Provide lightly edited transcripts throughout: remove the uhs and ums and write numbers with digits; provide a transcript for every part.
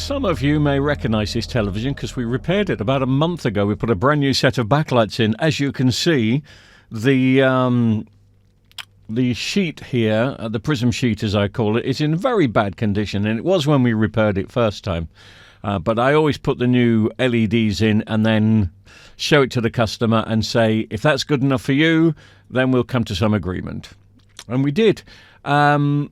some of you may recognise this television because we repaired it about a month ago. We put a brand new set of backlights in. As you can see, the sheet here, the prism sheet as I call it, is in very bad condition, and it was when we repaired it first time. But I always put the new LEDs in and then show it to the customer and say, if that's good enough for you, then we'll come to some agreement. And we did. But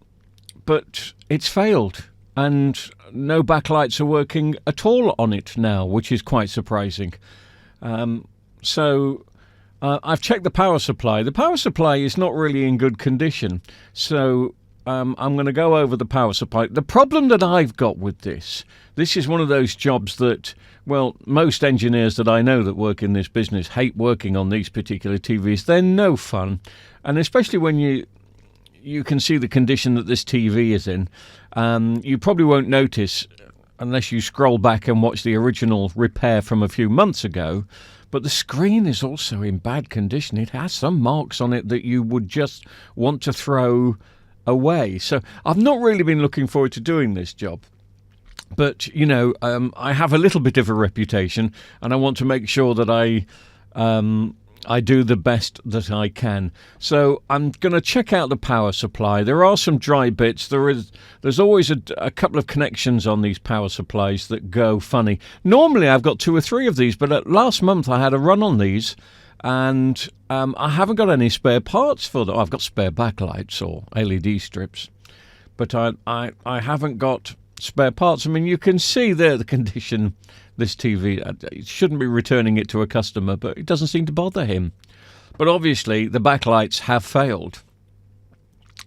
it's failed, and no backlights are working at all on it now, which is quite surprising. So I've checked the power supply. The power supply is not really in good condition, so I'm going to go over the power supply. The problem that I've got with this is one of those jobs that, well, most engineers that I know that work in this business hate working on these particular TVs. They're no fun, and especially when you can see the condition that this TV is in. You probably won't notice unless you scroll back and watch the original repair from a few months ago, but the screen is also in bad condition. It has some marks on it that you would just want to throw away. So I've not really been looking forward to doing this job. But, you know, I have a little bit of a reputation, and I want to make sure that I do the best that I can. So I'm going to check out the power supply. There are some dry bits. There's always a couple of connections on these power supplies that go funny. Normally I've got 2 or 3 of these, but last month I had a run on these, and I haven't got any spare parts for them. I've got spare backlights or LED strips, but I haven't got spare parts. I mean, you can see there the condition. This TV, it shouldn't be returning it to a customer, but it doesn't seem to bother him. But obviously, the backlights have failed.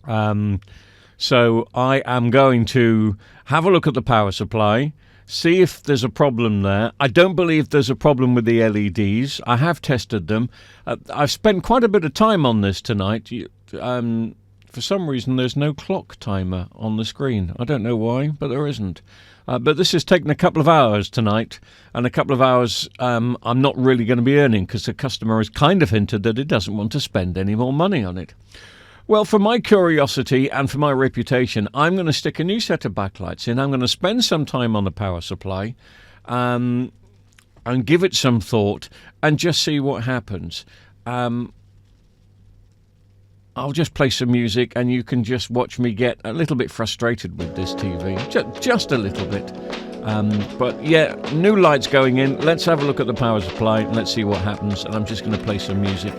So I am going to have a look at the power supply, see if there's a problem there. I don't believe there's a problem with the LEDs. I have tested them. I've spent quite a bit of time on this tonight. For some reason, there's no clock timer on the screen. I don't know why, but there isn't. But this has taken a couple of hours tonight, and a couple of hours I'm not really going to be earning because the customer has kind of hinted that it doesn't want to spend any more money on it. Well, for my curiosity and for my reputation, I'm going to stick a new set of backlights in. I'm going to spend some time on the power supply and give it some thought and just see what happens. I'll just play some music and you can just watch me get a little bit frustrated with this TV. Just a little bit. But yeah, new lights going in. Let's have a look at the power supply and let's see what happens. And I'm just going to play some music.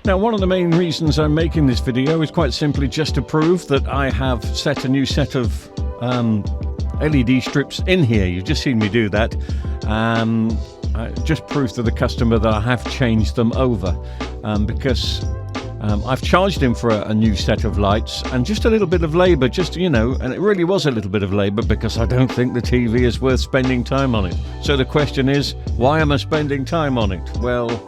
Now, one of the main reasons I'm making this video is quite simply just to prove that I have set a new set of LED strips in here. You've just seen me do that. Just proof to the customer that I have changed them over, because I've charged him for a new set of lights and just a little bit of labour, and it really was a little bit of labour because I don't think the TV is worth spending time on it. So the question is, why am I spending time on it? Well,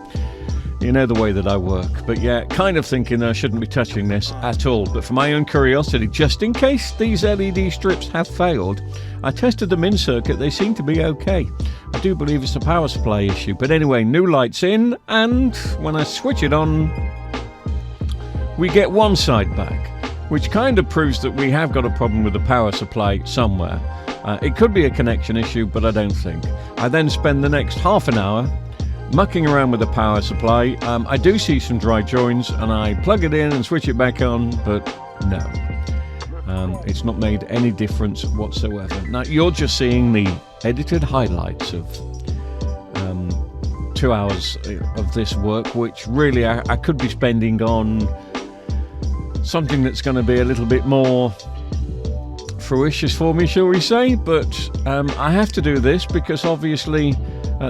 you know the way that I work. But yeah, kind of thinking I shouldn't be touching this at all. But for my own curiosity, just in case these LED strips have failed, I tested them in circuit. They seem to be okay. I do believe it's a power supply issue. But anyway, new lights in, and when I switch it on, we get one side back, which kind of proves that we have got a problem with the power supply somewhere. It could be a connection issue, but I don't think. I then spend the next half an hour mucking around with the power supply. I do see some dry joins, and I plug it in and switch it back on, but no. It's not made any difference whatsoever. Now, you're just seeing the edited highlights of 2 hours of this work, which really I could be spending on something that's going to be a little bit more fruitious for me, shall we say. But I have to do this because obviously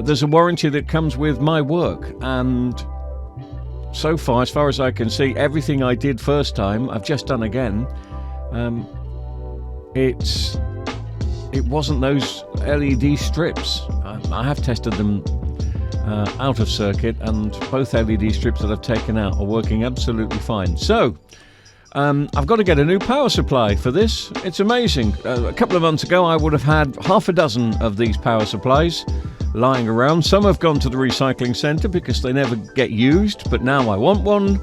there's a warranty that comes with my work, and so far as I can see, everything I did first time I've just done again. It wasn't those LED strips. I have tested them out of circuit, and both LED strips that I've taken out are working absolutely fine. So I've got to get a new power supply for this. It's amazing. A couple of months ago I would have had half a dozen of these power supplies lying around. Some have gone to the recycling centre because they never get used, but now I want one.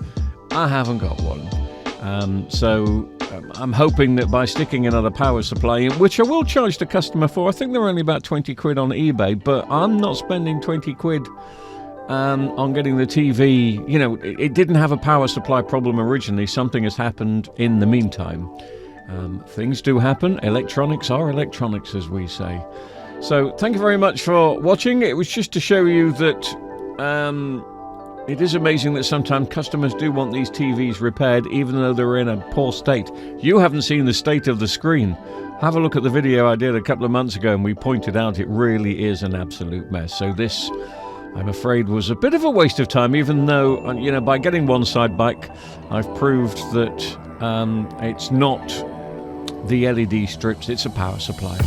I haven't got one. So I'm hoping that by sticking another power supply in, which I will charge the customer for, I think they're only about 20 quid on eBay, but I'm not spending 20 quid on getting the TV. It didn't have a power supply problem originally. Something has happened in the meantime. Things do happen. Electronics are electronics, as we say. So thank you very much for watching. It was just to show you that it is amazing that sometimes customers do want these TVs repaired even though they're in a poor state. You haven't seen the state of the screen. Have a look at the video I did a couple of months ago, and we pointed out it really is an absolute mess. So this, I'm afraid, was a bit of a waste of time, even though, by getting one side back, I've proved that it's not the LED strips, it's a power supply.